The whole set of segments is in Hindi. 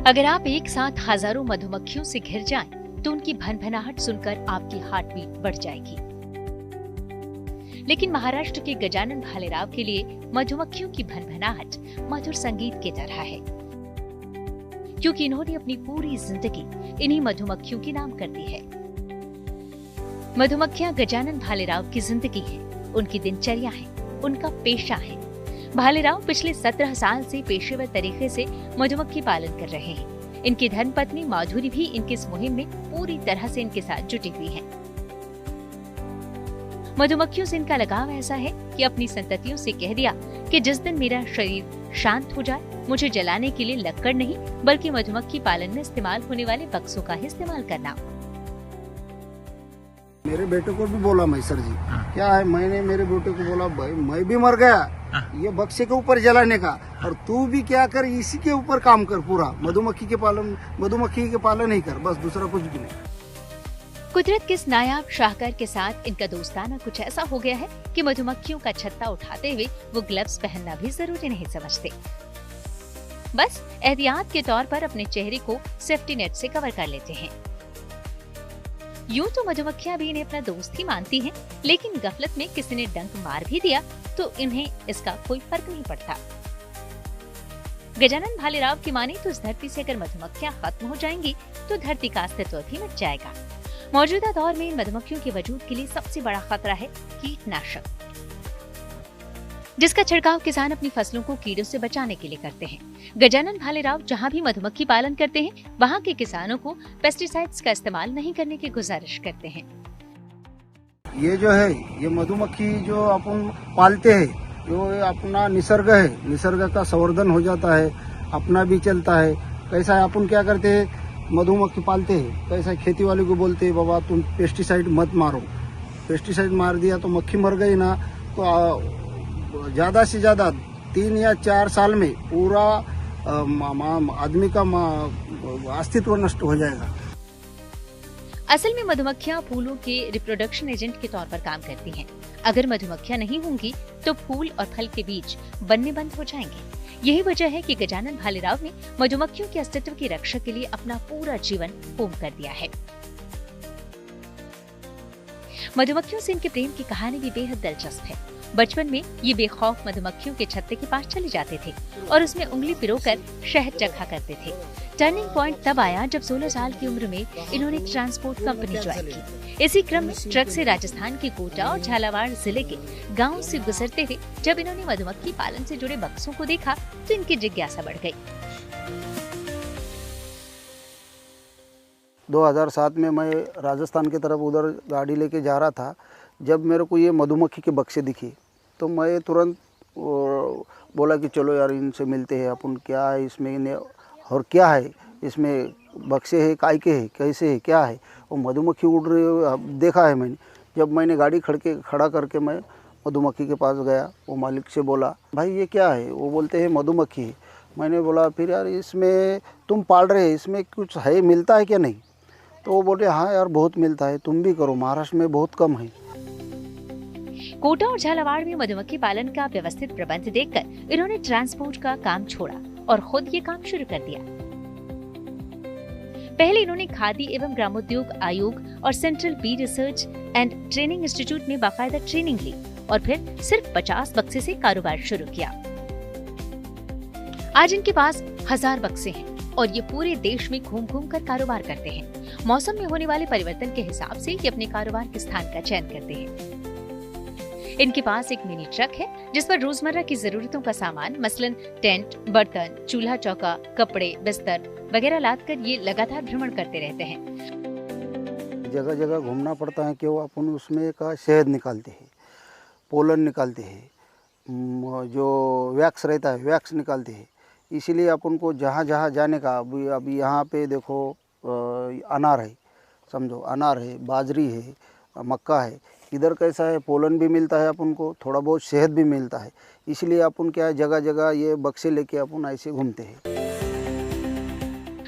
अगर आप एक साथ हजारों मधुमक्खियों से घिर जाएं, तो उनकी भनभनाहट सुनकर आपकी हार्ट बीट बढ़ जाएगी। लेकिन महाराष्ट्र के गजानन भालेराव के लिए मधुमक्खियों की भनभनाहट मधुर संगीत की तरह है, क्योंकि इन्होंने अपनी पूरी जिंदगी इन्हीं मधुमक्खियों के नाम कर दी है। मधुमक्खियां गजानन भालेराव की जिंदगी है, उनकी दिनचर्या है, उनका पेशा है। भालेराव पिछले 17 साल से पेशेवर तरीके से मधुमक्खी पालन कर रहे हैं। इनकी धर्मपत्नी माधुरी भी इनकी इस मुहिम में पूरी तरह से इनके साथ जुटी हुई है। मधुमक्खियों से इनका लगाव ऐसा है कि अपनी संततियों से कह दिया कि जिस दिन मेरा शरीर शांत हो जाए, मुझे जलाने के लिए लक्कड़ नहीं बल्कि मधुमक्खी पालन में इस्तेमाल होने वाले बक्सों का ही इस्तेमाल करना। मेरे बेटे को भी बोला मैं, सर जी क्या है, मैंने मेरे बेटे को बोला भाई मैं भी मर गया, ये बक्से के ऊपर जलाने का, और तू भी क्या कर, इसी के ऊपर काम कर, पूरा मधुमक्खी के पालन ही कर, बस दूसरा कुछ भी नहीं। कुदरत के इस नायाब शाहकार के साथ इनका दोस्ताना कुछ ऐसा हो गया है कि मधुमक्खियों का छत्ता उठाते हुए वो ग्लव्स पहनना भी जरूरी नहीं समझते। बस एहतियात के तौर पर अपने चेहरे को सेफ्टी नेट से कवर कर लेते हैं। यूं तो मधुमक्खियां भी इन्हें अपना दोस्त ही मानती हैं, लेकिन गफलत में किसी ने डंक मार भी दिया तो इन्हें इसका कोई फर्क नहीं पड़ता। गजानन भालेराव की माने तो इस धरती से अगर मधुमक्खियां खत्म हो जाएंगी तो धरती का अस्तित्व भी मिट जाएगा। मौजूदा दौर में इन मधुमक्खियों के वजूद के लिए सबसे बड़ा खतरा है कीटनाशक, जिसका छिड़काव किसान अपनी फसलों को कीड़ों से बचाने के लिए करते हैं। गजानन भालेराव जहां भी मधुमक्खी पालन करते हैं, वहां के किसानों को पेस्टिसाइड्स का इस्तेमाल नहीं करने की गुजारिश करते हैं। ये जो है, ये मधुमक्खी जो अपन पालते हैं, जो अपना निसर्ग है, निसर्ग का संवर्धन हो जाता है, अपना भी चलता है। कैसा है, अपन क्या करते हैं, मधुमक्खी पालते हैं, कैसा खेती वाले को बोलते हैं बाबा तुम पेस्टिसाइड मत मारो, पेस्टिसाइड मार दिया तो मक्खी मर गई ना, तो ज्यादा से ज्यादा 3 या 4 साल में पूरा आदमी का अस्तित्व नष्ट हो जाएगा। असल में मधुमक्खियां फूलों के रिप्रोडक्शन एजेंट के तौर पर काम करती हैं। अगर मधुमक्खियां नहीं होंगी तो फूल और फल के बीज बनने बंद हो जाएंगे। यही वजह है कि गजानन भालेराव ने मधुमक्खियों के अस्तित्व की रक्षा के लिए अपना पूरा जीवन होम कर दिया है। मधुमक्खियों से इनके प्रेम की कहानी भी बेहद दिलचस्प है। बचपन में ये बेखौफ मधुमक्खियों के छत्ते के पास चले जाते थे और उसमें उंगली पिरोकर शहद चखा करते थे। टर्निंग पॉइंट तब आया जब 16 साल की उम्र में इन्होंने एक ट्रांसपोर्ट कंपनी ज्वाइन की। इसी क्रम में ट्रक से राजस्थान के कोटा और झालावाड़ जिले के गाँव से गुजरते थे। जब इन्होंने मधुमक्खी पालन से जुड़े बक्सों को देखा तो इनकी जिज्ञासा बढ़ गई। 2007 में मैं राजस्थान की तरफ उधर गाड़ी लेके जा रहा था। जब मेरे को ये मधुमक्खी के बक्से दिखे तो मैं तुरंत बोला कि चलो यार इनसे मिलते हैं अपन, क्या है इसमें और क्या है इसमें, बक्से है काय के है, कैसे है, क्या है। वो मधुमक्खी उड़ रही देखा है मैंने। जब मैंने गाड़ी खड़ा करके मैं मधुमक्खी के पास गया, वो मालिक से बोला भाई ये क्या है, वो बोलते हैं मधुमक्खी है। मैंने बोला फिर यार इसमें तुम पाल रहे, इसमें कुछ है, मिलता है क्या नहीं। तो वो बोले हाँ यार बहुत मिलता है, तुम भी करो, महाराष्ट्र में बहुत कम है। कोटा और झालावाड़ में मधुमक्खी पालन का व्यवस्थित प्रबंध देखकर इन्होंने ट्रांसपोर्ट का काम छोड़ा और खुद ये काम शुरू कर दिया। पहले इन्होंने खादी एवं ग्रामोद्योग आयोग और central bee research and training institute में बाकायदा ट्रेनिंग ली और फिर सिर्फ 50 बक्से से कारोबार शुरू किया। आज इनके पास 1000 बक्से हैं और ये पूरे देश में घूम घूम कर कारोबार करते हैं। मौसम में होने वाले परिवर्तन के हिसाब से ये अपने कारोबार के स्थान का चयन करते हैं। इनके पास एक मिनी ट्रक है जिस पर रोजमर्रा की जरूरतों का सामान मसलन टेंट, बर्तन, चूल्हा चौका, कपड़े, बिस्तर वगैरह लादकर ये लगातार भ्रमण करते रहते हैं। जगह जगह घूमना पड़ता है, क्यों अपन उसमें का शहद निकालते हैं, पोलन निकालते हैं, जो वैक्स रहता है वैक्स निकालते हैं। इसीलिए अपन को जहाँ जहाँ जाने का, अभी यहाँ पे देखो अनार है, समझो अनार है, बाजरी है, मक्का है। इधर कैसा है, पोलन भी मिलता है अपन को, थोड़ा बहुत शहद भी मिलता है। इसलिए अपन क्या है, जगह जगह ये बक्से लेके अपन ऐसे घूमते हैं।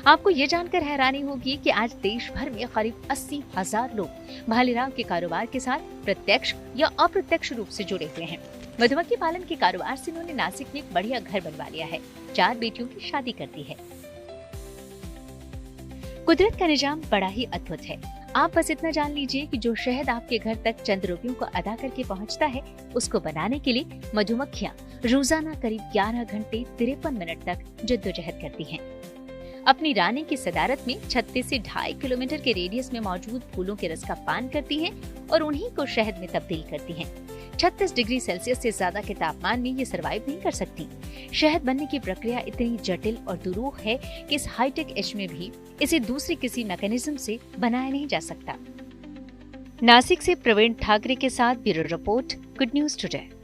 आपको ये जानकर हैरानी होगी कि आज देश भर में करीब 80,000 लोग भालेराव के कारोबार के साथ प्रत्यक्ष या अप्रत्यक्ष रूप से जुड़े हुए हैं। मधुमक्खी पालन के कारोबार से उन्होंने नासिक में एक बढ़िया घर बनवा लिया है, 4 बेटियों की शादी कर दी है। कुदरत का निजाम बड़ा ही अद्भुत है। आप बस इतना जान लीजिए कि जो शहद आपके घर तक चंद रुपयों को अदा करके पहुंचता है, उसको बनाने के लिए मधुमक्खियां रोजाना करीब 11 घंटे 53 मिनट तक जद्दोजहद करती हैं। अपनी रानी की सदारत में 36 से 2.5 किलोमीटर के रेडियस में मौजूद फूलों के रस का पान करती हैं और उन्हीं को शहद में तब्दील करती हैं। 36 डिग्री सेल्सियस से ज्यादा के तापमान में ये सर्वाइव नहीं कर सकती। शहद बनने की प्रक्रिया इतनी जटिल और दुरूह है कि इस हाईटेक एज में भी इसे दूसरे किसी मैकेनिज्म से बनाया नहीं जा सकता। नासिक से प्रवीण ठाकरे के साथ bureau report, good news today.